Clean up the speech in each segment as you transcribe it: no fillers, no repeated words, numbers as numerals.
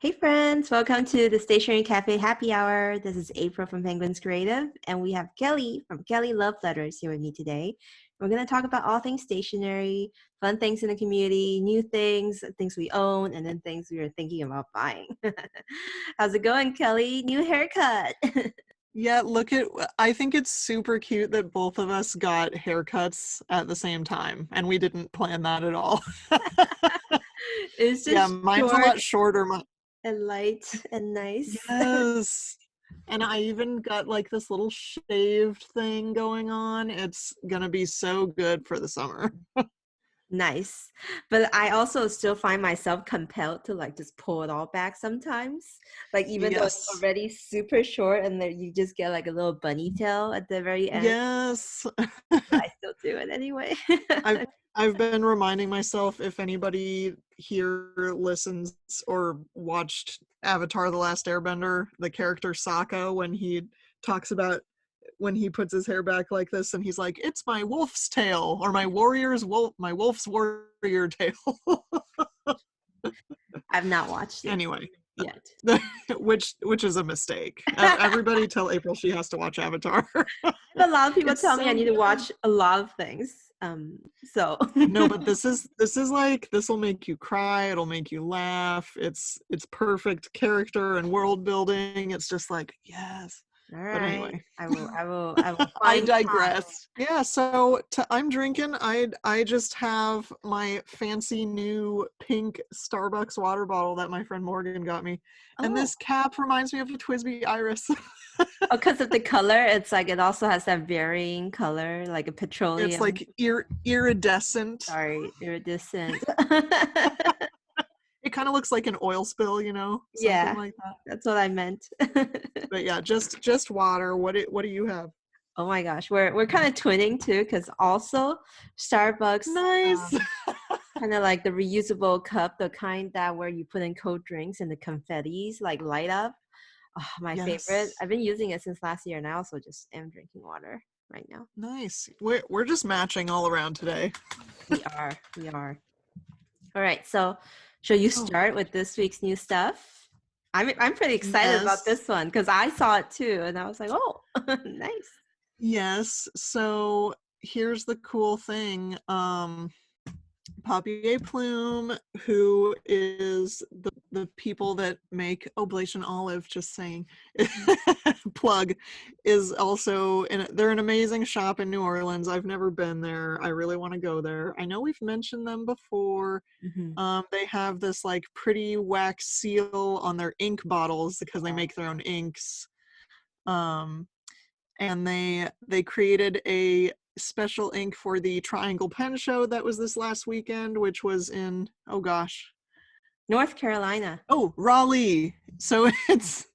Hey friends, welcome to the Stationery Cafe Happy Hour. This is April from Penguins Creative, and we have Kelly from Kelly Love Letters here with me today. We're going to talk about all things stationery, fun things in the community, new things, things we own, and then things we are thinking about buying. How's it going, Kelly? New haircut. Yeah, I think it's super cute that both of us got haircuts at the same time, and we didn't plan that at all. It's Yeah, just mine's a short lot shorter. and light and nice. Yes. And I even got like this little shaved thing going on. It's gonna be so good for the summer. Nice. But I also still find myself compelled to like just pull it all back sometimes. Like even though it's Yes. already super short and then you just get like a little bunny tail at the very end, Yes. but I still do it anyway. I've I've been reminding myself, if anybody here listens or watched Avatar: The Last Airbender, the character Sokka, when he talks about when he puts his hair back like this and he's like, "It's my wolf's tail," or my wolf's warrior tail." I've not watched it Anyway, yet. which is a mistake. Everybody tell April she has to watch Avatar. A lot of people It's tell me I so need to good. watch a lot of things. So No, but this is like, this will make you cry, it'll make you laugh. It's perfect character and world building. It's just like, yes. all But right. anyway, I will I find time. digress. Yeah, so I'm drinking. I just have my fancy new pink Starbucks water bottle that my friend Morgan got me. And Oh, this cap reminds me of a Twisby iris. because of the color, it's like it also has that varying color, like a It's petroleum. like iridescent. Sorry, iridescent. It kind of looks like an oil spill, something Yeah, like that. that's what I meant. But yeah, just water. What do you have? Oh my gosh, we're kind of twinning too, because also Starbucks, Nice. kind of like the reusable cup, the kind that where you put in cold drinks and the confettis like light up. Oh, my favorite. Yes. I've been using it since last year, and I also just am drinking water right now. Nice. We're just matching all around today. We are. All right, so shall you Oh, start with this week's new stuff? I'm pretty excited about yes. this one because I saw it too, and I was like, oh, nice. Yes. So here's the cool thing. Papier Plume, who is the people that make Oblation Olive, just saying, plug, is also they're an amazing shop in New Orleans. I've never been there. I really want to go there. I know we've mentioned them before. Mm-hmm. They have this like pretty wax seal on their ink bottles because they Yeah. make their own inks. Um, and they created a special ink for the Triangle Pen Show that was this last weekend, which was in, oh gosh, North Carolina. oh, Raleigh. So it's,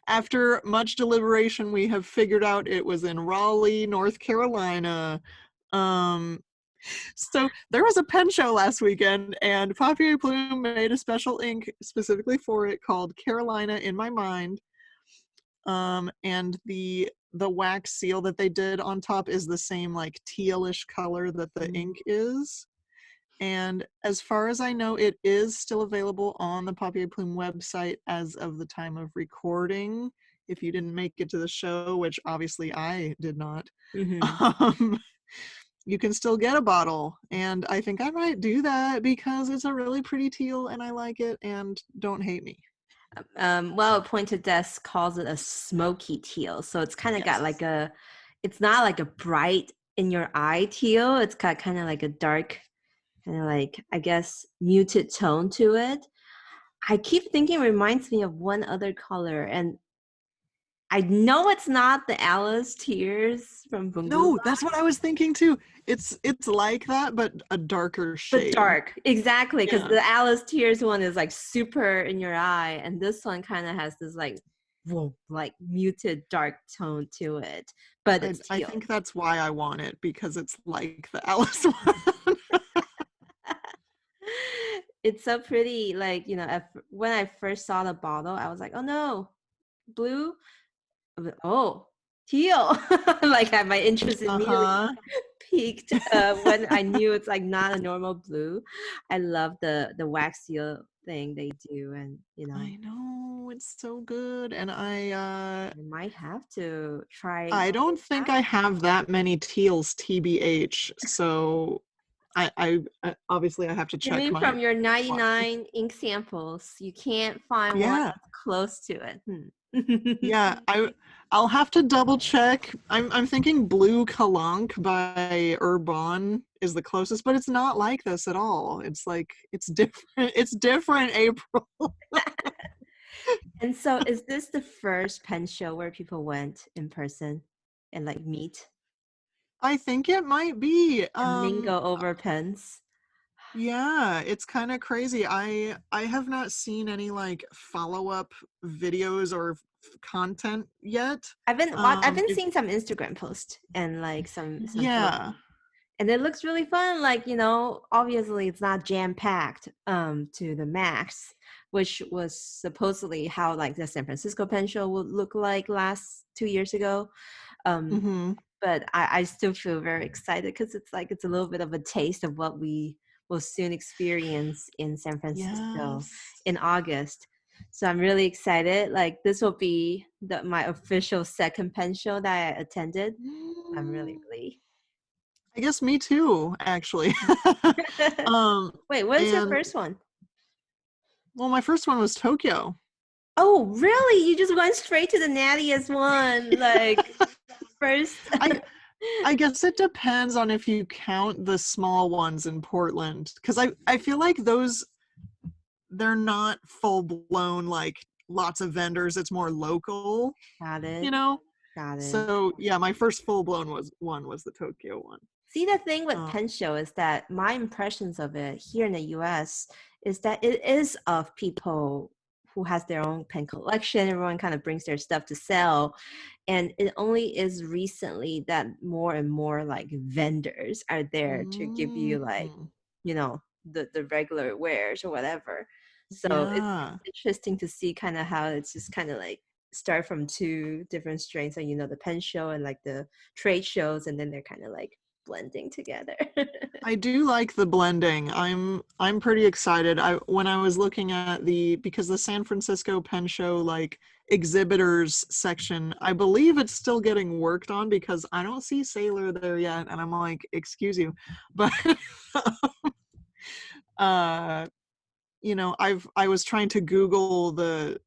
after much deliberation, we have figured out it was in Raleigh, North Carolina. um so there was a pen show last weekend, and Papier Plume made a special ink specifically for it called Carolina in My Mind. And the wax seal that they did on top is the same like tealish color that the Mm. ink is. And as far as I know, it is still available on the Papier Plume website as of the time of recording. If you didn't make it to the show, which obviously I did not, Mm-hmm. um, you can still get a bottle. And I think I might do that because it's a really pretty teal and I like it, and don't hate me. Well, a pointed desk calls it a smoky teal, so it's kind of got Yes. like a, it's not like a bright in your eye teal. It's got kind of like a dark, kind of like I guess muted tone to it. I keep thinking it reminds me of one other color, and I know it's not the Alice Tears from Bungu, No, that's what I was thinking too. It's like that, but a darker but shade. dark. Exactly, because Yeah. the Alice Tears one is like super in your eye, and this one kind of has this like, whoa, like muted dark tone to it, but I, it's I teal. think that's why I want it, because it's like the Alice one. It's so pretty. Like, when I first saw the bottle, I was like, oh no, blue. Oh, teal. Like my interest immediately Uh-huh. peaked when I knew it's like not a normal blue. I love the wax seal thing they do, and I know, it's so good. And I might have to try I one of don't those think out. I have that many teals TBH. So I obviously I have to You check mean my from your watch. 99 ink samples, you can't find one Yeah. that's close to it? Yeah, I'll have to double check. I'm thinking Blue Kalank by Urban is the closest, but it's not like this at all. It's like it's different. It's different, April. And so, is this the first pen show where people went in person and like meet I think it might be. and mingle over pens? Yeah, it's kind of crazy. I have not seen any like follow-up videos or content yet. I've been It seeing some Instagram posts and like some photos, yeah. and it looks really fun. Like, obviously it's not jam packed to the max, which was supposedly how like the San Francisco Pen Show would look like last 2 years ago. Um, Mm-hmm. but I still feel very excited because it's a little bit of a taste of what we will soon experience in San Francisco Yes. in August. So I'm really excited. Like, this will be my official second pen show that I attended. I'm really Mm, really. I guess me too, actually. um, Wait, what is your and first one? well, my first one was Tokyo. Oh, really? You just went straight to the nattiest one, like first. I I guess it depends on if you count the small ones in Portland, because I feel like those they're not full blown like lots of vendors. It's more local, Got you it. know. Got it. So yeah, my first full blown was the Tokyo one. See, the thing with Uh, pen show is that my impressions of it here in the US is that it is of people who has their own pen collection. Everyone kind of brings their stuff to sell. And it only is recently that more and more like vendors are there to give you like, mm, you know, the regular wares or whatever. So it's yeah. interesting to see kind of how it's just kind of like start from two different strains, like, the pen show and like the trade shows, and then they're kind of like blending together. I do like the blending. I'm pretty excited. I when I was looking at because the San Francisco Pen Show like exhibitors section, I believe it's still getting worked on because I don't see Sailor there yet, and I'm like, excuse you, but uh I was trying to Google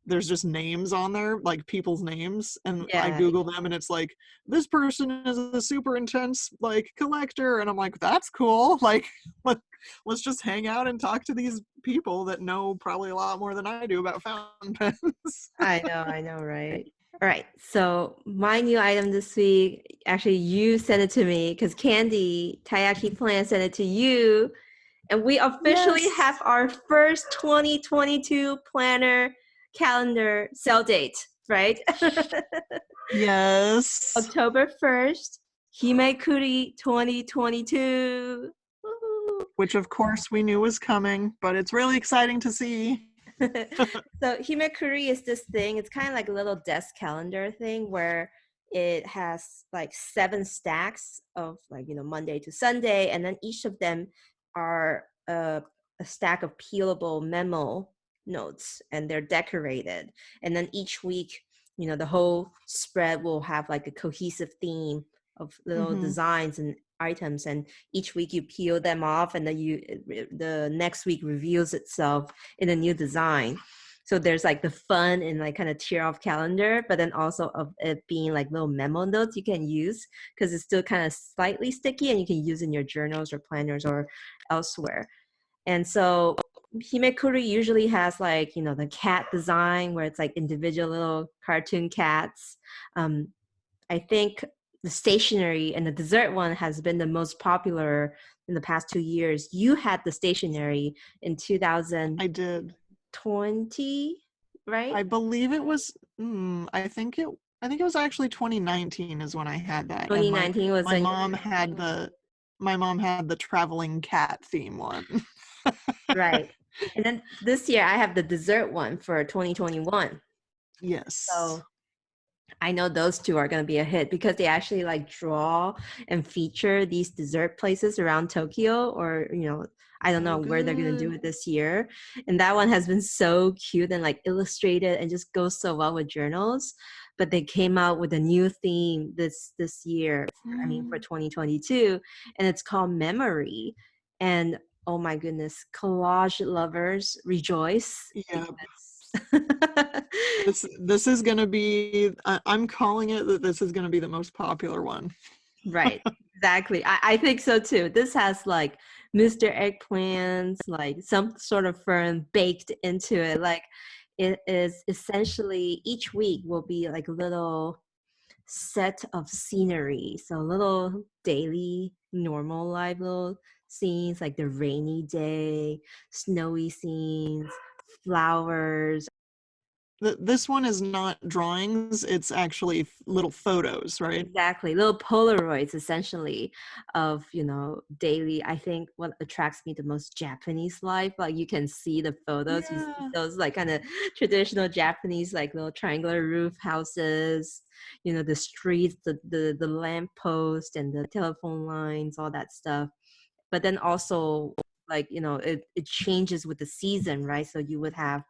there's just names on there, like people's names, and I Yeah, Google them and it's like, this person is a super intense like collector, and I'm like, that's cool. Like let, let's just hang out and talk to these people that know probably a lot more than I do about fountain pens. I know, right? All right. So my new item this week, actually, you sent it to me because Candy Tayaki Plant sent it to you, and we officially Yes. have our first 2022 planner calendar sell date, right? Yes. October 1st, Himekuri 2022. Woohoo. Which of course we knew was coming, but it's really exciting to see. So Himekuri is this thing. It's kind of like a little desk calendar thing where it has like 7 stacks of like, Monday to Sunday, and then each of them are a stack of peelable memo notes, and they're decorated. And then each week, the whole spread will have like a cohesive theme of little Hmm. designs and items, and each week you peel them off, and then the next week reveals itself in a new design. So there's like the fun and like kind of tear off calendar, but then also of it being like little memo notes you can use because it's still kind of slightly sticky, and you can use in your journals or planners or elsewhere. And so Himekuri usually has like, the cat design where it's like individual little cartoon cats. Um, I think the stationery and the dessert one has been the most popular in the past 2 years. You had the stationery in I did. 2020, right? I believe it was. I think it was actually 2019 is when I had that, and 2019 was my when mom had the traveling cat theme one. right. And then this year I have the dessert one for 2021. Yes. So I know those two are going to be a hit because they actually like draw and feature these dessert places around Tokyo, or I don't Oh, know where they're gonna do good. it this year. And that one has been so cute and like illustrated and just goes so well with journals. But they came out with a new theme this year, I mean for Mm, 2022, and it's called Memory. And oh my goodness, collage lovers rejoice yeah, because this is gonna be. I'm calling it that this is gonna be the most popular one. right, exactly. I think so too. This has like Mr. Eggplants, like some sort of fern baked into it. Like it is essentially each week will be like a little set of scenery. So little daily normal life little scenes like the rainy day, snowy scenes, flowers. This one is not drawings; it's actually little photos, right? Exactly, little Polaroids essentially of daily. I think what attracts me the most Japanese life, like you can see the photos, you see Yeah. those like kind of traditional Japanese like little triangular roof houses, the streets, the lamp post and the telephone lines, all that stuff. But then also like it changes with the season, right? So you would have,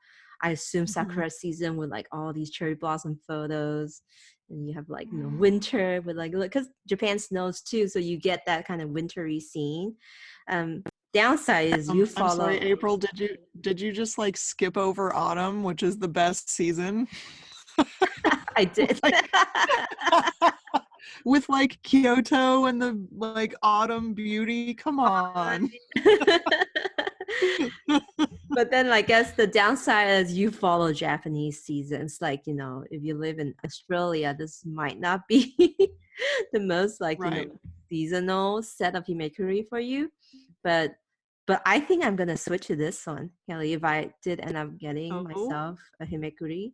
I assume, Mhm. sakura season with like all these cherry blossom photos, and you have like winter with like, because Japan snows too, so you get that kind of wintry scene. um Downside is you I'm sorry, follow. April. Did you just like skip over autumn, which is the best season? I did. Like with like Kyoto and the like autumn beauty. Come on. But then I guess the downside is you follow Japanese seasons. Like, if you live in Australia, this might not be the most like, Right. seasonal set of Himekuri for you. But I think I'm gonna switch to this one, Kelly, if I did end up getting Oh, myself a Himekuri.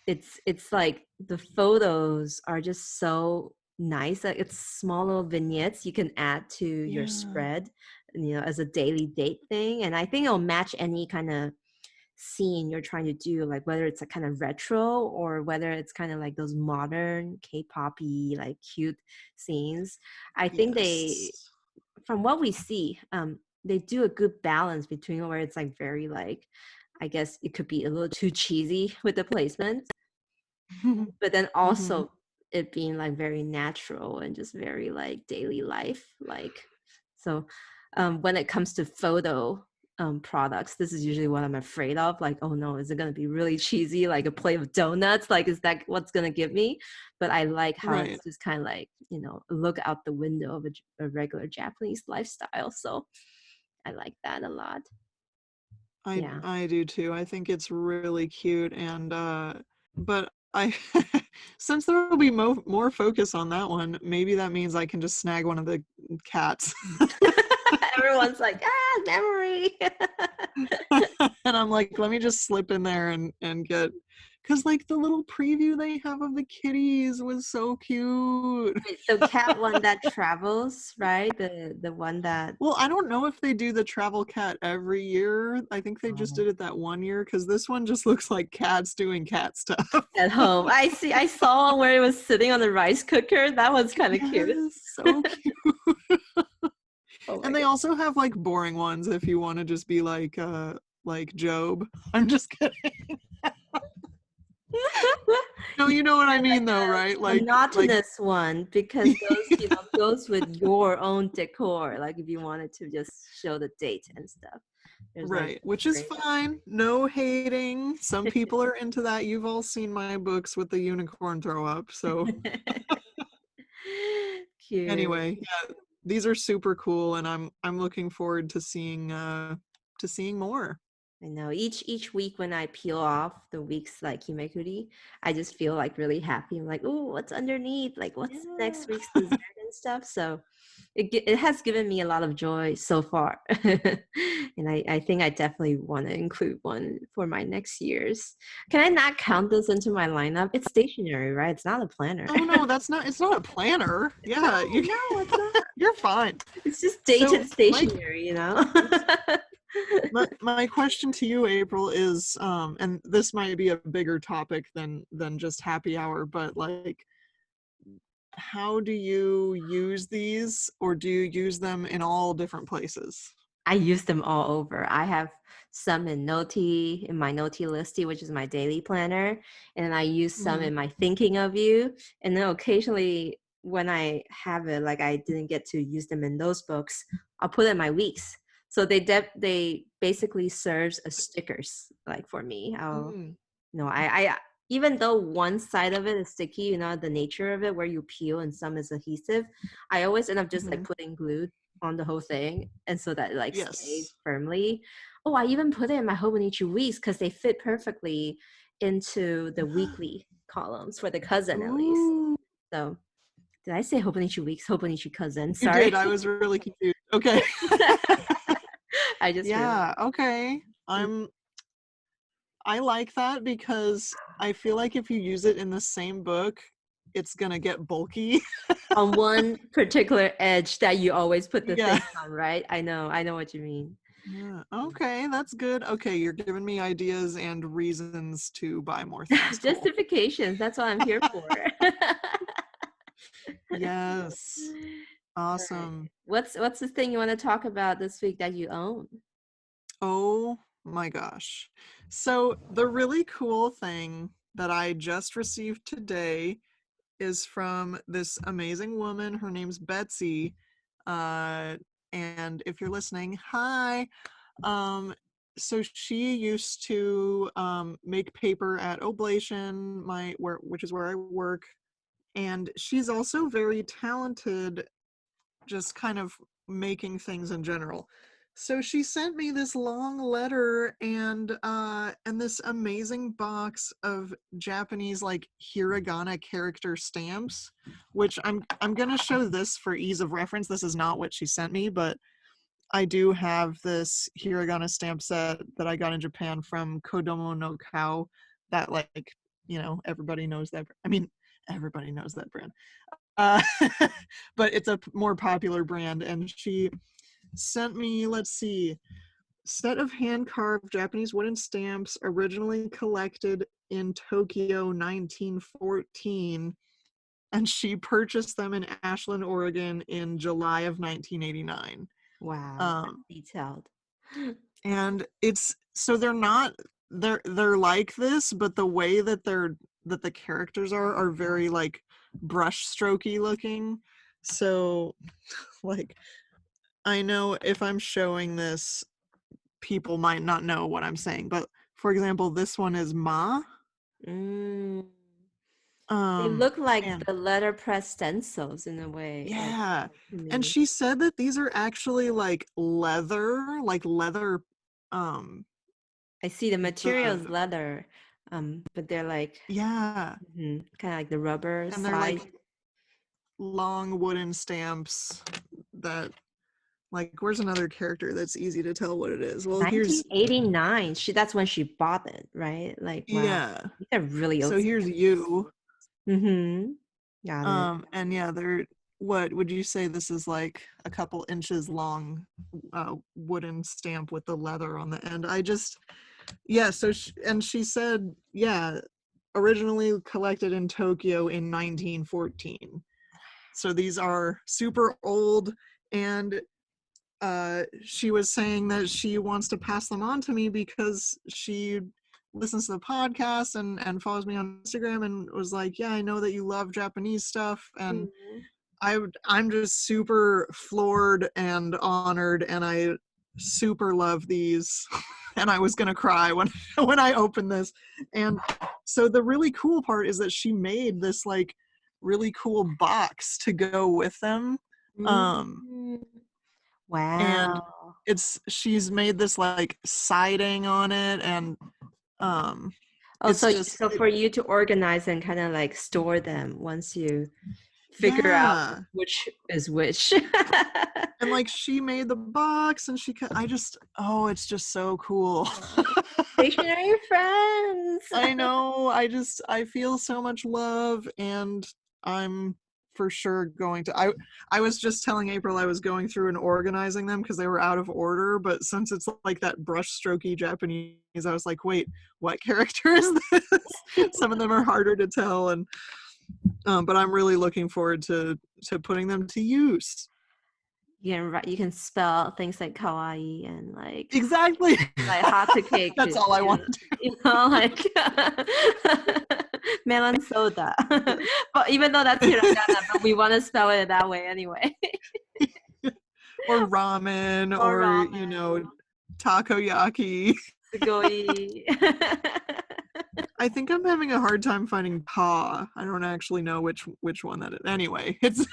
It's like the photos are just so nice. Like it's small little vignettes you can add to your yeah. spread, as a daily date thing. And I think it'll match any kind of scene you're trying to do, like whether it's a kind of retro or whether it's kind of like those modern K-poppy like cute scenes. I think they, Yes. from what we see, they do a good balance between where it's like very like, I guess it could be a little too cheesy with the placement, but then Hmm. also it being like very natural and just very like daily life like. So when it comes to photo products, this is usually what I'm afraid of, like, oh no, is it going to be really cheesy like a plate of donuts, like is that what's going to give me? But I like how Right. it's just kind of like, look out the window of a regular Japanese lifestyle. So I like that a lot. I Yeah. I do too. I think it's really cute and but I since there will be more focus on that one, maybe that means I can just snag one of the cats. Everyone's like, memory. And I'm like, let me just slip in there and get because like the little preview they have of the kitties was so cute. Wait, the cat one that travels, right? The one that, Well, I don't know if they do the travel cat every year. I think they just did it that one year because this one just looks like cats doing cat stuff. at home. I saw one where it was sitting on the rice cooker. That was kind of cute. Yes, so cute. Oh my And they god. also have like boring ones if you want to just be like Job. I'm just kidding. No, you know what I Yeah, like mean though, right? a Like monotonous one, because those, goes with your own decor. Like if you wanted to just show the date and stuff. There's like right, which is great fine. No hating. Some people are into that. You've all seen my books with the unicorn throw up. So cute. anyway, yeah, these are super cool and I'm looking forward to seeing more. I know each week when I peel off the week's like himekuri, I just feel like really happy. I'm like, oh, what's underneath? Like, what's next week's Yeah. dessert and stuff. So it has given me a lot of joy so far, and I think I definitely want to include one for my next year's. Can I not count this into my lineup? It's stationery, right? It's not a planner. Oh no, that's not it's not a planner. No, Yeah, you no, it's not. you're fine. It's just So dated stationery. my question to you, April, is and this might be a bigger topic than just happy hour, but like how do you use these or do you use them in all different places? I use them all over. I have some in Noti, in my Noti Listy, which is my daily planner, and I use some Mhm. in my Thinking of You. And then occasionally, when I have it, like I didn't get to use them in those books, I'll put it in my weeks. So they basically serves as stickers, like for me. Mm. I even though one side of it is sticky, the nature of it where you peel and some is adhesive, I always end up just like Mhm. putting glue on the whole thing and so that it like stays Yes. firmly. Oh, I even put it in my Hobonichi weeks because they fit perfectly into the weekly columns for the cousin at least. Ooh. So did I say Hobonichi weeks? Hobonichi cousin. You Sorry. did. I was really confused. Okay. I just Yeah, realized. okay. I like that because I feel like if you use it in the same book, it's gonna get bulky. On one particular edge that you always put the Yeah. things on, right? I know what you mean. Yeah. Okay, that's good. Okay, you're giving me ideas and reasons to buy more things. Cool. Justifications, that's what I'm here for. Yes. All right. Awesome. What's the thing you want to talk about this week that you own? Oh my gosh. So, the really cool thing that I just received today is from this amazing woman. Her name's Betsy. Uh, and if you're listening, hi. Um, so she used to make paper at Oblation, which is where I work. And she's also very talented, just kind of making things in general. So she sent me this long letter and this amazing box of Japanese like hiragana character stamps, which I'm gonna show this for ease of reference. This is not what she sent me, but I do have this hiragana stamp set that I got in Japan from Kodomo no Kao. That everybody knows that. I mean, everybody knows that brand. Uh, but it's a more popular brand, and she sent me, let's see, set of hand-carved Japanese wooden stamps originally collected in Tokyo 1914, and she purchased them in Ashland, Oregon in July of 1989. Wow, that's Um, detailed. and it's so they're like this, but the way that the characters are very like brush strokey looking. So like I know if I'm showing this, people might not know what I'm saying, but for example, this one is Ma. Mm. They Um, look like and the letterpress stencils in a way, like yeah, to and me. she said that these are actually like leather. Um, I see the material is the leather, but they're like yeah, kind of like the rubber and they're side. like long wooden stamps that like. Where's another character that's easy to tell what it is? Well, here's 1989. That's when she bought it, right? Like, wow. yeah. These are really old So here's stamps. you. Mm-hmm. Got it. And yeah, they're what would you say this is like a couple inches long wooden stamp with the leather on the end. I just yeah, and she said, yeah, originally collected in Tokyo in 1914. So these are super old and she was saying that she wants to pass them on to me because she listens to the podcast and follows me on Instagram and was like, yeah, I know that you love Japanese stuff. And Mhm. I'm just super floored and honored, and I super love these. And I was gonna cry when when I opened this. And so the really cool part is that she made this like really cool box to go with them. Um, Mm. and Wow. she's made this like siding on it, and um, Oh, it's so just for you to organize and kind of like store them once you figure out yeah. which is which. And like she made the box and I just it's just so cool. Stationary friends. I know. I feel so much love, and I'm for sure going to I was just telling April I was going through and organizing them because they were out of order, but since it's like that brush strokey Japanese, I was like, wait, what character is this? Some of them are harder to tell, and but I'm really looking forward to putting them to use. you can spell things like kawaii and Exactly. like hot to cake. That's all I want to do. Like melon soda. But even though that's hiragana, but we want to spell it that way anyway. Or ramen, Or or ramen. takoyaki. Sugoi. I think I'm having a hard time finding pa. I don't actually know which one that is. Anyway, it's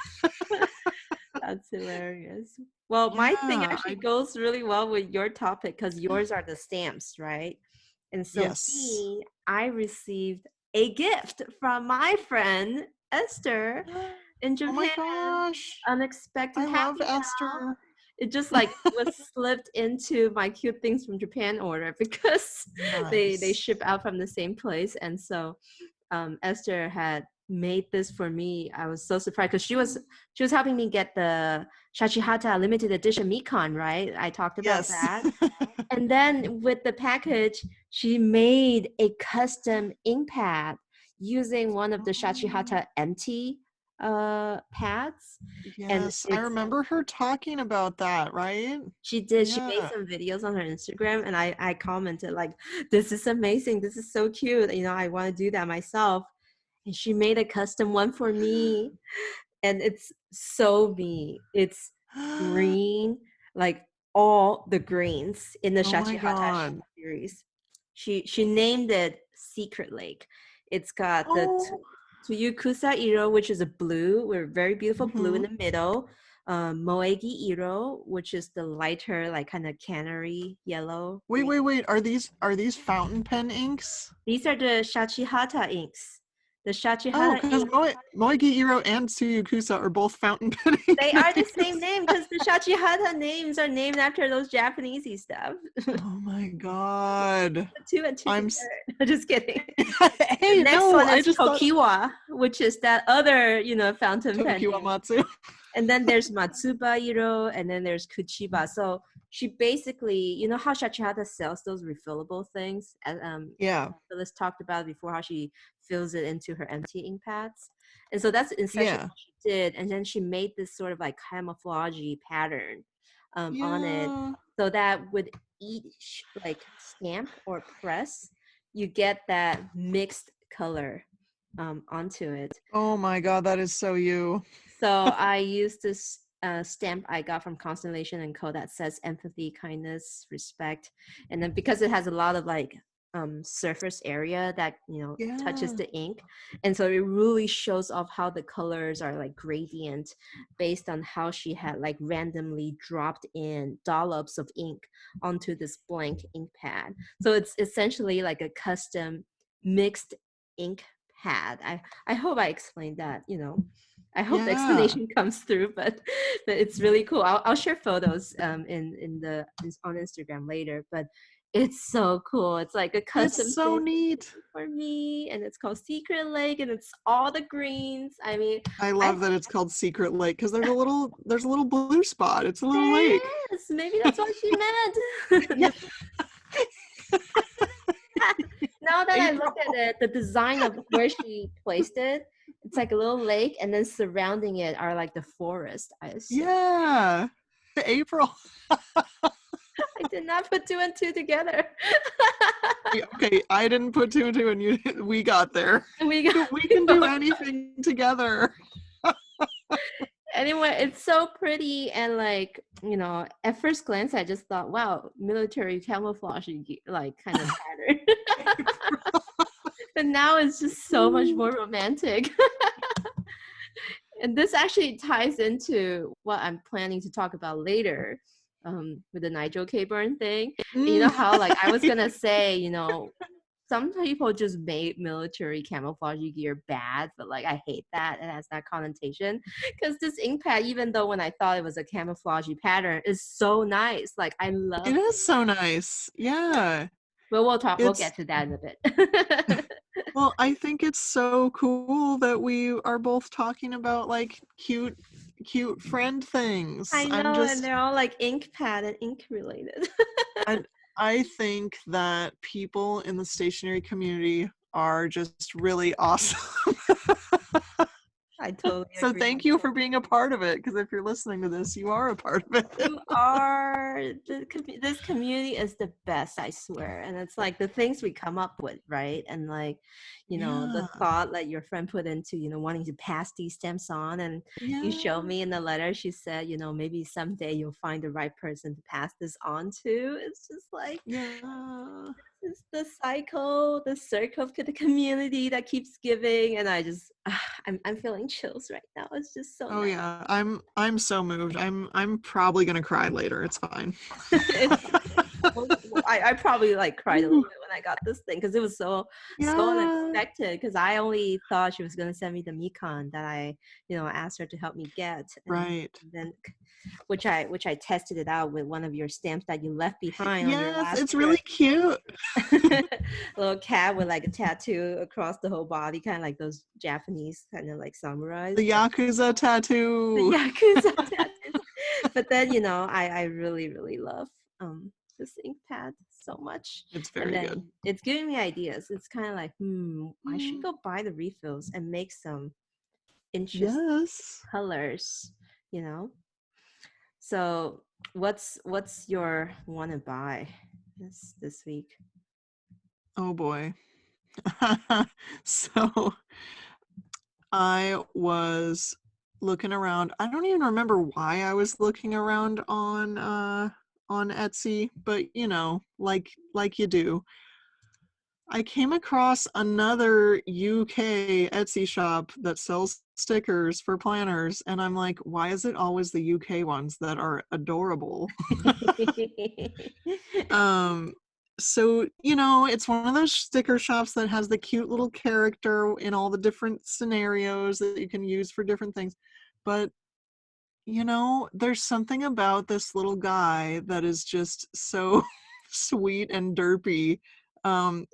That's hilarious. Well, my thing yeah. actually goes really well with your topic because yours are the stamps, right? And so Yes. me, I received a gift from my friend Esther in Oh my Japan. gosh. Unexpected I love happy mail. Esther. It just like was slipped into my cute things from Japan order because they Nice. ship out from the same place. And so Esther had made this for me. I was so surprised because she was helping me get the Shachihata limited edition Mikon, right? I talked about Yes. that. And then with the package, she made a custom ink pad using one of the Shachihata empty pads. And Yes, I it's remember her talking about that, right? she did. She made Yeah. some videos on her Instagram, and I commented like, "This is amazing. This is so cute. I want to do that myself." And she made a custom one for me, and it's so me. It's green, like all the greens in the Oh my Shachihata God. series. She named it Secret Lake. It's got the Oh. Tuyukusa Iro, which is a blue, with very beautiful blue in Mhm. the middle. Moegi Iro, which is the lighter, like kind of canary yellow Wait, green. wait, wait. Are these fountain pen inks? These are the Shachihata inks. The Oh, Shachihata because ink. Moegi Iro and Tsuyukusa are both fountain pen ink They are the same names. name because the Shachihata names are named after those Japanesey stuff. Oh my God. Put two and two I'm together. s- Just kidding. The Hey, next no, one I is just thought Tokiwa, which is that other, fountain pen Tokiwa ink. Matsu. And then there's Matsuba Iro, and then there's Kuchiba. So she basically, how Shachihata sells those refillable things, as Yeah. Phyllis talked about before, how she fills it into her empty ink pads. And so that's essentially Yeah. what she did. And then she made this sort of like camouflagey pattern on it, Yeah. so that with each like stamp or press, you get that mixed color onto it. Oh my God, that is so you. So I used this stamp I got from Constellation and Co. that says empathy, kindness, respect, and then because it has a lot of like surface area that touches Yeah. the ink, and so it really shows off how the colors are like gradient based on how she had like randomly dropped in dollops of ink onto this blank ink pad. So it's essentially like a custom mixed ink pad. I hope I explained that. I hope the Yeah. explanation comes through, but it's really cool. I'll share photos on Instagram later, but it's so cool. It's like a It's custom so thing neat. for me, and it's called Secret Lake, and it's all the greens. I mean, I I love that it's called Secret Lake because there's a little blue spot. It's a little there lake. is. Maybe that's what she meant. Yeah. Now that I look April. at it, the design of where she placed it, it's like a little lake, and then surrounding it are like the forest, I assume. Yeah. April. I did not put two and two together. Okay, I didn't put two and two, and we got there. we got We we can do both- anything together. Anyway, it's so pretty, and like at first glance, I just thought, wow, military camouflage, like kind of pattern. But now it's just so much more romantic. And this actually ties into what I'm planning to talk about later, with the Nigel K. Byrne thing. And you know Mm. how like I was gonna say, some people just made military camouflage gear bad, but like I hate that. It has that connotation. Because this ink pad, even though when I thought it was a camouflage pattern, is so nice. Like I love It it. is so nice. Yeah. But we'll It's get to that in a bit. Well, I think it's so cool that we are both talking about like cute friend things. I I'm know, and just they're all like ink pad and ink related. I I think that people in the stationery community are just really awesome. I totally So agree. thank you for being a part of it, because if you're listening to this, you are a part of it. You are this community is the best, I swear. And it's like the things we come up with, right? And like, the Yeah. thought that your friend put into, wanting to pass these stamps on. And you Yeah. showed me in the letter, she said, maybe someday you'll find the right person to pass this on to. It's just like Yeah. it's the cycle, the circle of the community that keeps giving. And I just I'm feeling chills right now. It's just so Oh nice. yeah. I'm so moved. I'm probably gonna cry later. It's fine. It's well, I probably like cried a little Ooh, bit when I got this thing because it was so yeah. unexpected. Because I only thought she was gonna send me the Mikan that I asked her to help me get, and Right. then which I tested it out with one of your stamps that you left behind on your Yes, last it's really trip. cute. Little cat with like a tattoo across the whole body, kind of like those Japanese kind of like samurais. The Yakuza The tattoo. Yakuza tattoos. But then, I really, really love this ink pad so much. It's And very good. then it's giving me ideas. It's kind of like, I should Mm, go buy the refills and make some interesting yes. colors, you know? So what's your wanna buy this week? Oh boy. So I was looking around. I don't even remember why I was looking around on Etsy, but like you do. I came across another UK Etsy shop that sells stickers for planners, and I'm like, why is it always the UK ones that are adorable? um so it's one of those sticker shops that has the cute little character in all the different scenarios that you can use for different things, but there's something about this little guy that is just so sweet and derpy.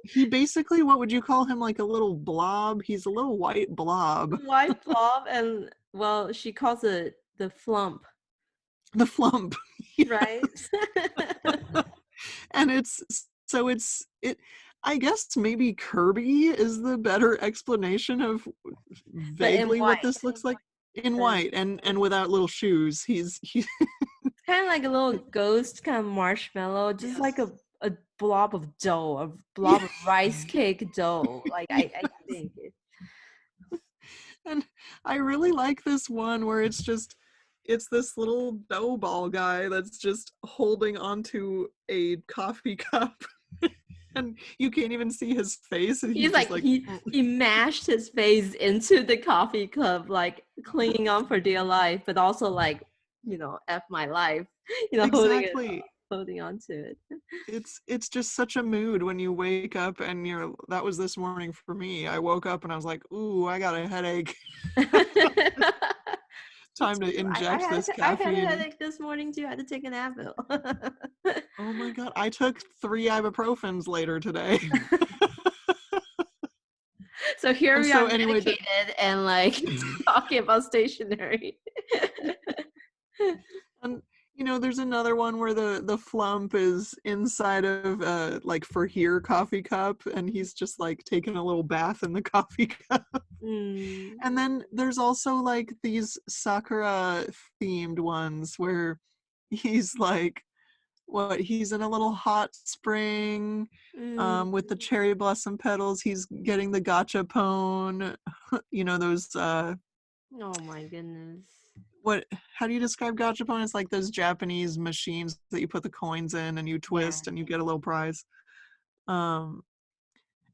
He basically, what would you call him, like a little blob? He's a little white blob. White blob and well, she calls it the flump, The flump. right? And it I guess maybe Kirby is the better explanation of But in vaguely what white. this looks like, in And white and without little shoes. He it's kind of like a little ghost kind of marshmallow, just like yes. a blob of dough, a Yeah. blob of rice cake dough. Like I Yes. think And I really like this one where it's this little dough ball guy that's just holding onto a coffee cup and you can't even see his face, and he's he's just like like he mashed his face into the coffee cup, like clinging on for dear life, but also like, F my life, exactly. holding on to it. It's just such a mood when you wake up and that was this morning for me. I woke up and I was like, ooh, I got a headache. Me Time to too. inject this I had a caffeine. headache this morning too. I had to take an Advil. Oh my god, I took 3 ibuprofens later today. So here And we so are anyway, medicated and like talking about stationery. and there's another one where the flump is inside of like for here coffee cup, and he's just like taking a little bath in the coffee cup. Mm. And then there's also like these Sakura themed ones where he's like, he's in a little hot spring Mm. with the cherry blossom petals. He's getting the gachapon. Those Oh my goodness. what how do you describe gachapon? It's like those Japanese machines that you put the coins in and you Yeah. twist and you get a little prize. um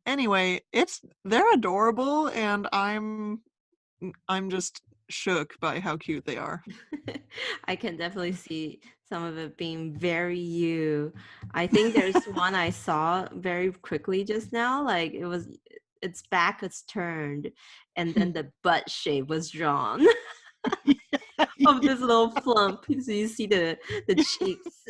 anyway, they're adorable, and I'm just shook by how cute they are. I can definitely see some of it being very you. I think there's one I saw very quickly just now. Like its back was turned and then the butt shape was drawn of this little flump. So you see the cheeks.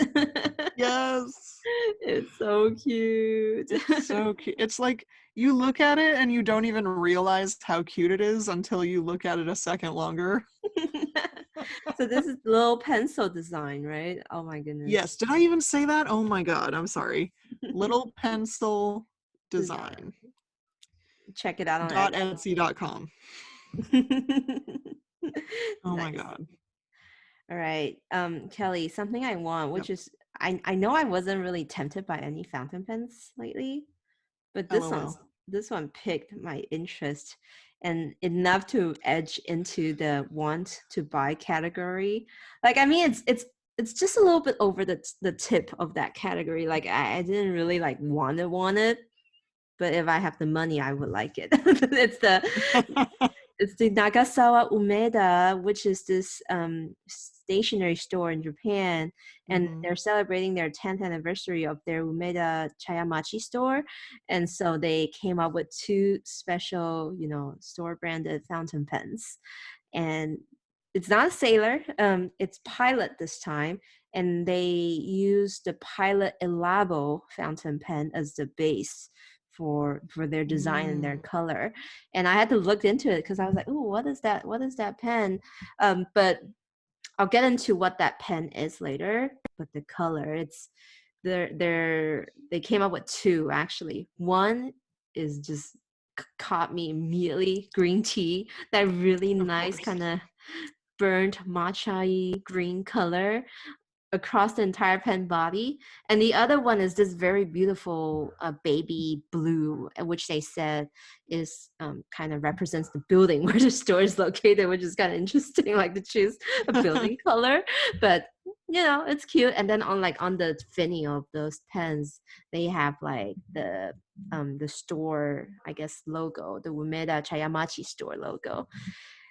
Yes. It's so cute. It's so cute. It's like you look at it and you don't even realize how cute it is until you look at it a second longer. So this is little pencil design, right? Oh my goodness. Yes. Did I even say that? Oh my god. I'm sorry. Little pencil Design. design. Check it out on Dot Etsy. Etsy.com. Oh my Nice. God. All right. Kelly, something I want, Yep. which is I know I wasn't really tempted by any fountain pens lately, but LOL. this one piqued my interest and enough to edge into the want to buy category. Like I mean it's just a little bit over the tip of that category. Like I didn't really like want it, but if I have the money I would like it. It's the Nagasawa Umeda, which is this stationery store in Japan, and Hmm. they're celebrating their 10th anniversary of their Umeda Chayamachi store, and so they came up with two special, store branded fountain pens, and it's not a Sailor, it's Pilot this time, and they use the Pilot Elabo fountain pen as the base for their design and their Mm. color. And I had to look into it because I was like, oh, what is that? What is that pen? But I'll get into what that pen is later. But the color, they came up with two actually. One is just caught me immediately, green tea, that really Of nice course. kind of burnt matcha green color across the entire pen body. And the other one is this very beautiful baby blue, which they said is kind of represents the building where the store is located, which is kind of interesting, like to choose a building color. But it's cute. And then on the finial of those pens, they have like the store, I guess, logo, the Umeda Chayamachi store logo.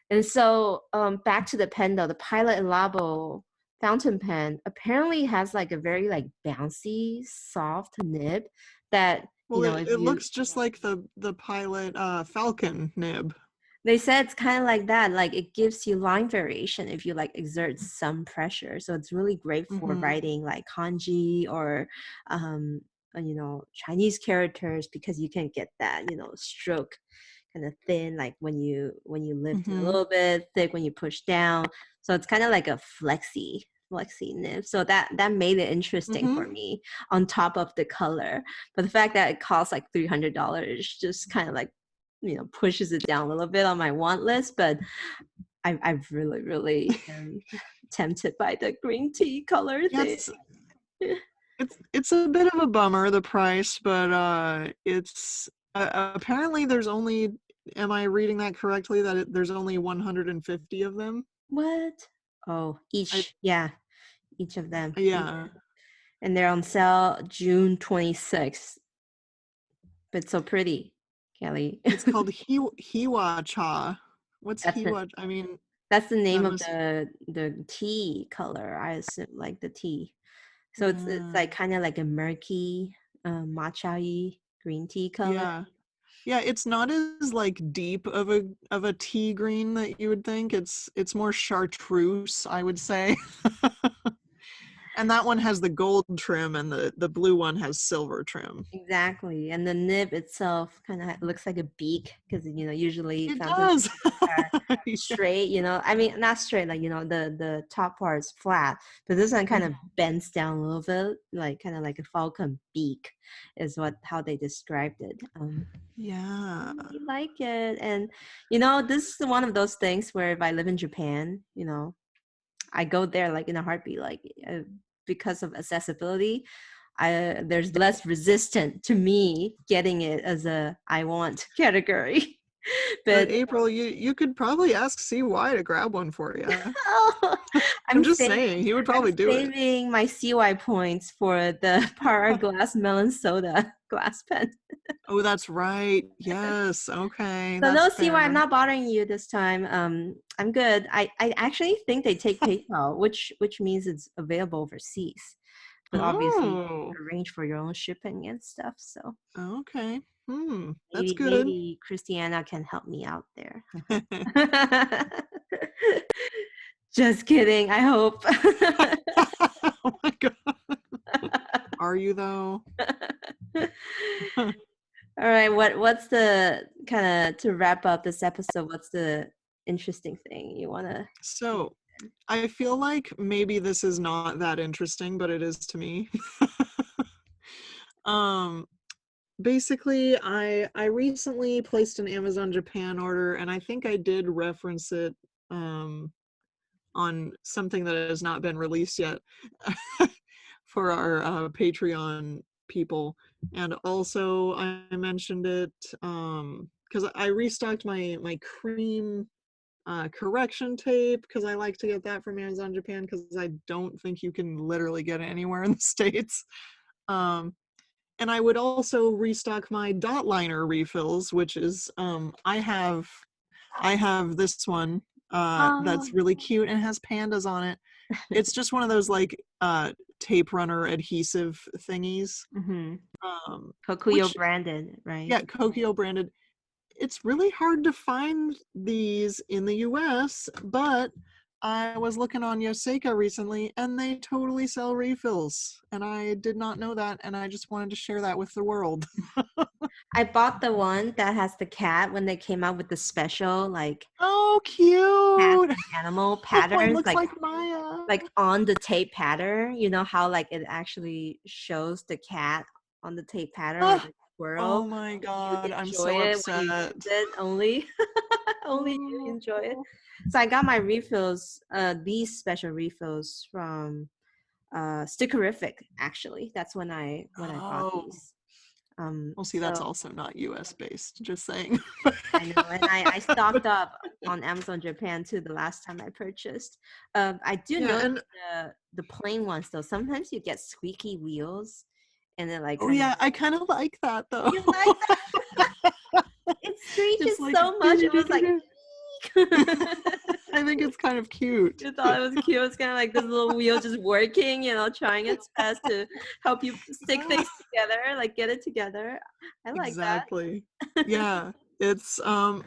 And so back to the pen though, the Pilot and Labo fountain pen apparently has like a very like bouncy, soft nib that, Well, it, if it you looks just like the Pilot Falcon nib. they said it's kind of like that, like it gives you line variation if you like exert some pressure. So it's really great for Hmm. writing like kanji or Chinese characters because you can get that, stroke kind of thin like when you lift it a Hmm. little bit, thick when you push down. So it's kind of like a flexi nib. So that made it interesting Hmm. for me on top of the color. But the fact that it costs like $300 just kind of like pushes it down a little bit on my want list. But I really really am tempted by the green tea color Yeah, thing. it's a bit of a bummer, the price, but it's apparently there's only. Am I reading that correctly? That there's only 150 of them. What? Oh, I yeah, each of them. Yeah, And they're on sale June 26th. But so pretty, Kelly. it's called Hiwa Cha. What's that's the Hiwa? I mean, that's the name that of must. the tea color. I assume like the tea. So it's Uh, like kind of like a murky, matcha-y green tea color. yeah, yeah. It's not as like deep of a tea green that you would think. It's more chartreuse, I would say. And that one has the gold trim, and the blue one has silver trim. Exactly. And the nib itself kind of looks like a beak because usually It fountain does. are Yeah. straight, I mean not straight, like the top part is flat, but this one kind of bends down a little bit, like kind of like a falcon beak is how they described it. I Yeah. really like it. And this is one of those things where if I live in Japan, I go there like in a heartbeat, like because of accessibility. There's less resistant to me getting it as a I want category. But But April, you could probably ask CY to grab one for you. oh, I'm I'm just saving saying, he would I'm probably do it. saving my CY points for the Para glass melon soda glass pen. Oh, that's right. Yes. Okay, So that's no CY, I'm fair. not bothering you this time. I'm good. I actually think they take PayPal, which means it's available overseas. But obviously you Oh, arrange for your own shipping and stuff. So okay. That's maybe good. maybe Christiana can help me out there. Just kidding. I hope. Oh my God. Are you though? All right. What's the kind of to wrap up this episode? What's the interesting thing you want to? So, I feel like maybe this is not that interesting, but it is to me. Um, basically, I recently placed an Amazon Japan order, and I think I did reference it on something that has not been released yet for our Patreon people. And also I mentioned it because I restocked my cream correction tape, because I like to get that from Amazon Japan, because I don't think you can literally get it anywhere in the States. Um, and I would also restock my dot liner refills, which is I have this one Oh. that's really cute and has pandas on it. It's just one of those like tape runner adhesive thingies. Mm-hmm. Kokuyo Which, branded, yeah, right? Kokio branded. It's really hard to find these in the US, but I was looking on Yoseika recently and they totally sell refills. And I did not know that, and I just wanted to share that with the world. I bought the one that has the cat when they came out with the special like Oh, cat cute. and animal Oh, it patterns, looks like Maya. like on the tape pattern. You know how like it actually shows the cat on the tape pattern or Ah, the squirrel. oh my You god, I'm enjoy so it when you upset. use it only. Only you Oh, enjoy it. So I got my refills, these special refills from Stickerific. Actually, that's when I bought oh. these. Well, see, that's So also not US based, just saying. I know, and I stocked up on Amazon Japan too the last time I purchased. I do Yeah, notice and the plain ones though. Sometimes you get squeaky wheels, and it like oh kind of yeah, I kind of like that though. you like that. It It's screeches like so much. It was like. I think it's kind of cute. You thought it was cute. It's kind of like this little wheel just working, trying its best to help you stick things together, like get it together. I like that. Exactly. Yeah. It's of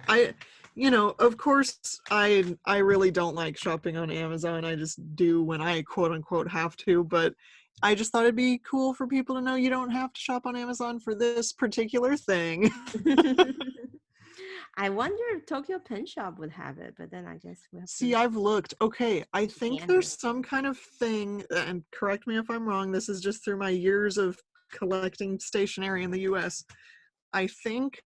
course I really don't like shopping on Amazon. I just do when I quote unquote have to, but I just thought it'd be cool for people to know you don't have to shop on Amazon for this particular thing. I wonder if Tokyo Pen Shop would have it, but then I guess we have See, to I've looked. Okay, I think scan there's it. some kind of thing, and correct me if I'm wrong, this is just through my years of collecting stationery in the US. I think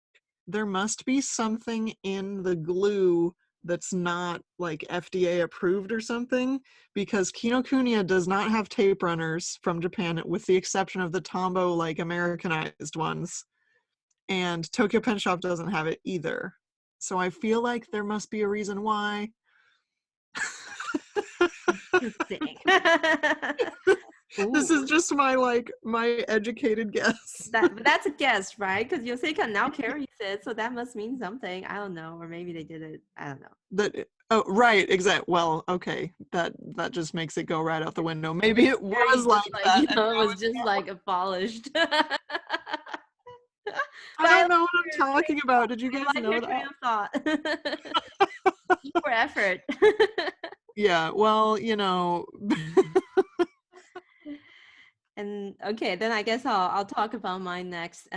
there must be something in the glue that's not like FDA approved or something, because Kinokuniya does not have tape runners from Japan, with the exception of the Tombow like Americanized ones. And Tokyo Pen Shop doesn't have it either. So I feel like there must be a reason why. Dang. This Ooh, is just my educated guess. but that's a guess, right? Because Yoseka now carries it, so that must mean something. I don't know, or maybe they did it. I don't know. That oh right, exact. Well, okay, that just makes it go right out the window. Maybe it Very was just like like that, and it now was just like abolished. But I I don't like know what I'm your train talking about. Did you guys I like know your train that? of thought. E for effort. Yeah. Well, And okay, then I guess I'll talk about mine next.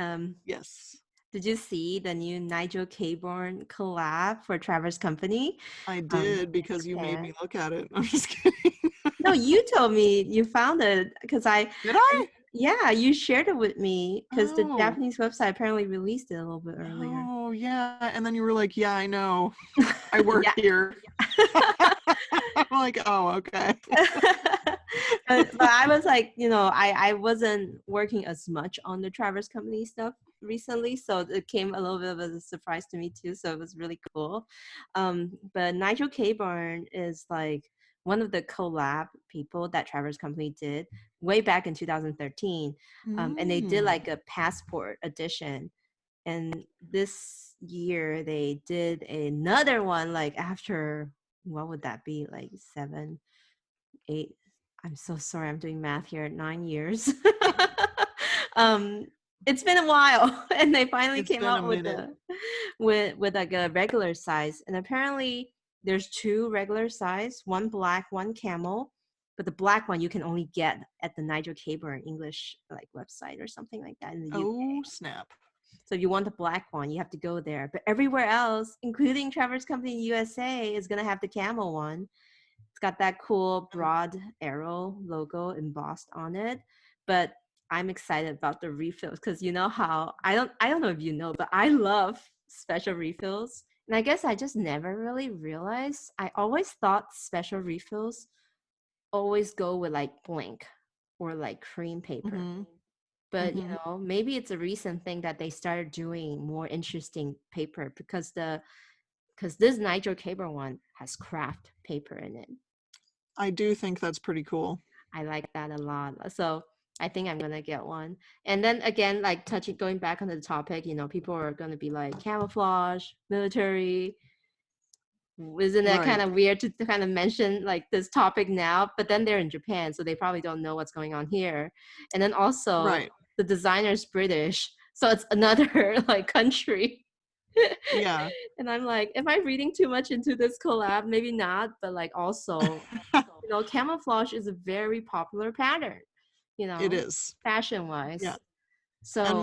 yes, Did you see the new Nigel Caborn collab for Traverse Company? I In did, because you made Japan. me look at it. I'm just kidding. No, you told me you found it because Did I? yeah, you shared it with me because the Oh, Japanese website apparently released it a little bit earlier. oh yeah. And then you were like, "Yeah, I know. I work Yeah. here." I'm like, "Oh, okay." But I was like, I wasn't working as much on the Traverse Company stuff recently, so it came a little bit of a surprise to me too. So it was really cool. But Nigel Caborn is like one of the collab people that Traverse Company did way back in 2013, and they did Mm. like a passport edition. And this year they did another one like after what would that be, like 7, 8, I'm so sorry, I'm doing math here, 9 years. um it's been a while and they finally It's came been a out with minute. the with like a regular size, and apparently there's two regular size, one black, one camel, but the black one you can only get at the Nigel Caborn English like website or something like that in the UK. Oh, snap. So if you want the black one, you have to go there. But everywhere else, including Traverse Company USA, is gonna have the camel one. It's got that cool broad arrow logo embossed on it. But I'm excited about the refills because you know how I don't know if you know, but I love special refills. And I guess I just never really realized. I always thought special refills always go with like blank or like cream paper. Mm-hmm. But Mm-hmm. maybe it's a recent thing that they started doing more interesting paper because this Nigel Caber one has craft paper in it. I do think that's pretty cool. I like that a lot. So I think I'm gonna get one. And then again, like touching going back on the topic, people are gonna be like camouflage, military. Isn't that kind Right. of weird to kind of mention like this topic now? But then they're in Japan, so they probably don't know what's going on here. And then also Right. the designer's British, so it's another like country. Yeah. And I'm like, am I reading too much into this collab? Maybe not, but like also, camouflage is a very popular pattern, It is. fashion Yeah. wise. And So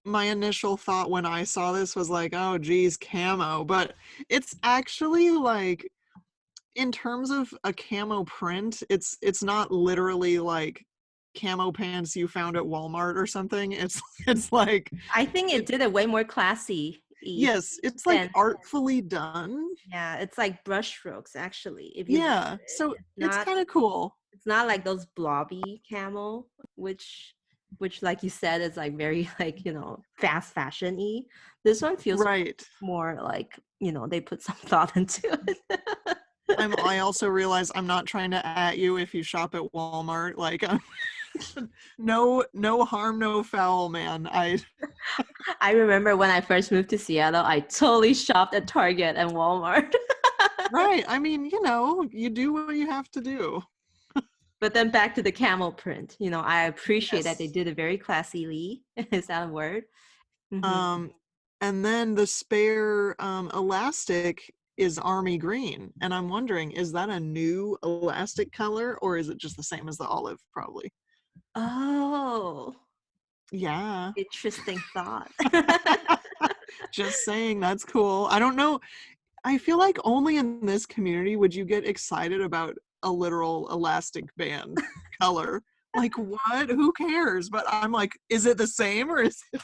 my initial thought when I saw this was like, oh geez, camo. But it's actually like, in terms of a camo print, it's not literally like camo pants you found at Walmart or something. It's like I think it it did it way more classy yes, it's like than artfully done. yeah, it's like brush strokes actually. If you look Yeah. at it, So it's it's not kind of cool. it's not like those blobby camo, which like you said is like very like fast fashion-y. This one feels Right. more like they put some thought into it. I also realize I'm not trying to at you if you shop at Walmart. Like, no harm, no foul, man. I remember when I first moved to Seattle, I totally shopped at Target and Walmart. Right. I mean, you do what you have to do. But then back to the camel print. I appreciate that they Yes. did it very classily. Is that a word? Hmm. Um, and then the spare elastic is army green, and I'm wondering, is that a new elastic color or is it just the same as the olive? Probably. Oh, Yeah. interesting thought. Just saying, that's cool. I don't know. I feel like only in this community would you get excited about a literal elastic band color. Like what? Who cares? But I'm like, is it the same or is it?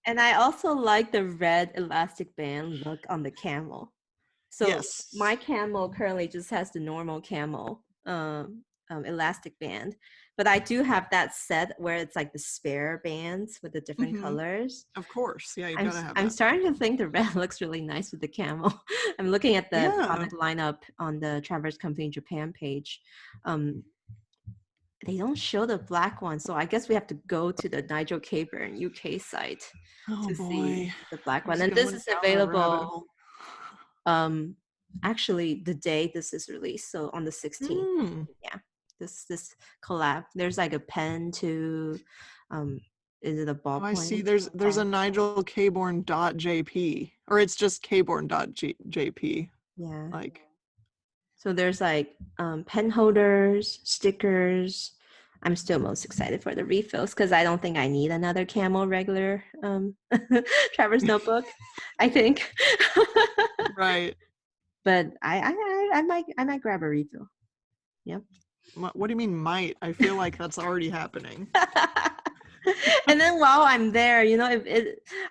And I also like the red elastic band look on the camel. So my Yes. camel currently just has the normal camel elastic band, but I do have that set where it's like the spare bands with the different Hmm. colors. Of course. Yeah, you I'm gotta have I'm that. starting to think the red looks really nice with the camel. I'm looking at the Yeah. product lineup on the Traverse Company Japan page. Um, they don't show the black one, so I guess we have to go to the Nigel Caburn UK site Oh to see boy. the black one. He's And this going is down the rabbit available hole. um actually the day this is released, so on the 16th. Mm. Yeah, this collab. There's like a pen to um is it a Oh, I see. ballpoint There's a pen? Nigel Caborn.jp, or it's just Caborn.jp. Yeah. Like, So there's like pen holders, stickers. I'm still most excited for the refills because I don't think I need another Camel regular Traverse notebook. I think, right. but I might grab a refill. Yeah. What do you mean might? I feel like that's already happening. And then while I'm there,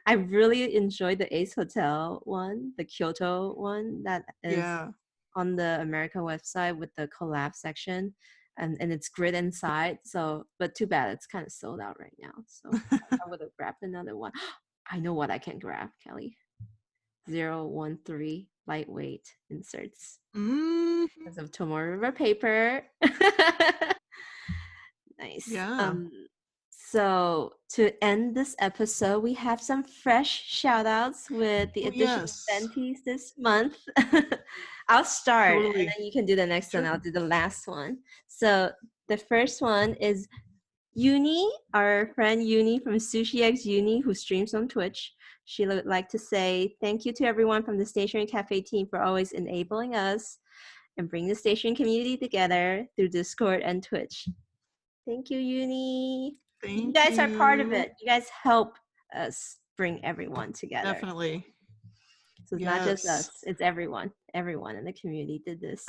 I really enjoyed the Ace Hotel one, the Kyoto one that is Yeah. on the America website with the collab section, and it's grid inside. So, but too bad it's kind of sold out right now. So I would have grabbed another one. I know what I can grab, Kelly. 013 lightweight inserts Mm, because of Tomoe River paper. Nice. yeah. So to end this episode, we have some fresh shout outs with the Oh, additional yes. sentees this month. I'll start and Totally. then you can do the next one. Sure. I'll do the last one. So the first one is Uni, our friend Uni from Sushi X Uni, who streams on Twitch. She would like to say thank you to everyone from the Stationery Cafe team for always enabling us and bring the station community together through Discord and Twitch. Thank you, Uni. You Thank guys are part of you. it. You guys help us bring everyone together. Definitely. So it's not just Yes. us, it's everyone. Everyone in the community did this.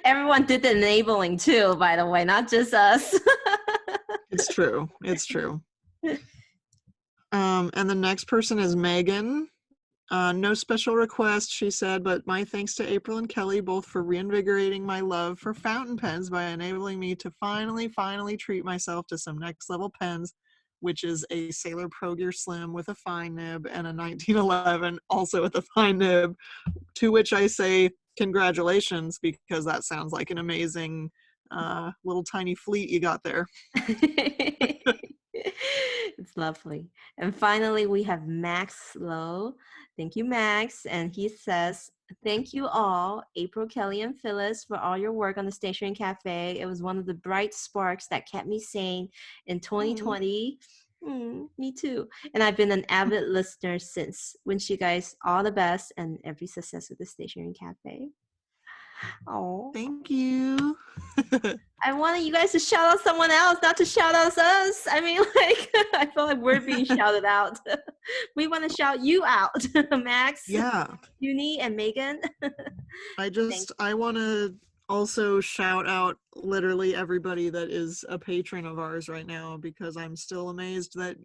Everyone did the enabling too, by the way, not just us. It's true. It's true. And the next person is Megan. No special request, she said, but my thanks to April and Kelly both for reinvigorating my love for fountain pens by enabling me to finally treat myself to some next level pens, which is a Sailor Pro Gear Slim with a fine nib and a 1911 also with a fine nib, to which I say congratulations, because that sounds like an amazing little tiny fleet you got there. It's lovely. And finally, we have Max Lowe. Thank you, Max. And he says, thank you all, April, Kelly, and Phyllis, for all your work on the Stationery Cafe. It was one of the bright sparks that kept me sane in 2020. Me too. And I've been an avid listener since. Wish you guys all the best and every success with the Stationery Cafe. Oh, Thank you. I wanted you guys to shout out someone else, not to shout out us. I mean, like, I feel like we're being shouted out. We want to shout you out, Max, Yeah. Uni, and Megan. I want to also shout out literally everybody that is a patron of ours right now, because I'm still amazed that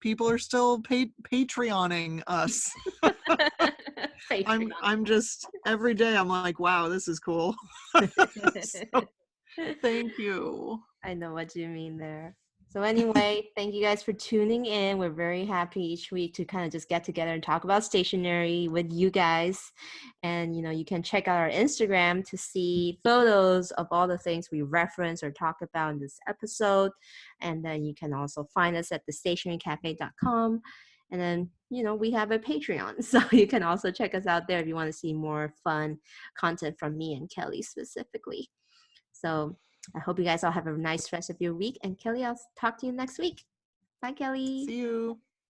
people are still Patreoning us. I'm just, every day I'm like, wow, this is cool. So, thank you. I know what you mean there. So anyway, thank you guys for tuning in. We're very happy each week to kind of just get together and talk about stationery with you guys. And, you can check out our Instagram to see photos of all the things we reference or talk about in this episode. And then you can also find us at thestationerycafe.com. And then, we have a Patreon. So you can also check us out there if you want to see more fun content from me and Kelly specifically. So I hope you guys all have a nice rest of your week. And Kelly, I'll talk to you next week. Bye, Kelly. See you.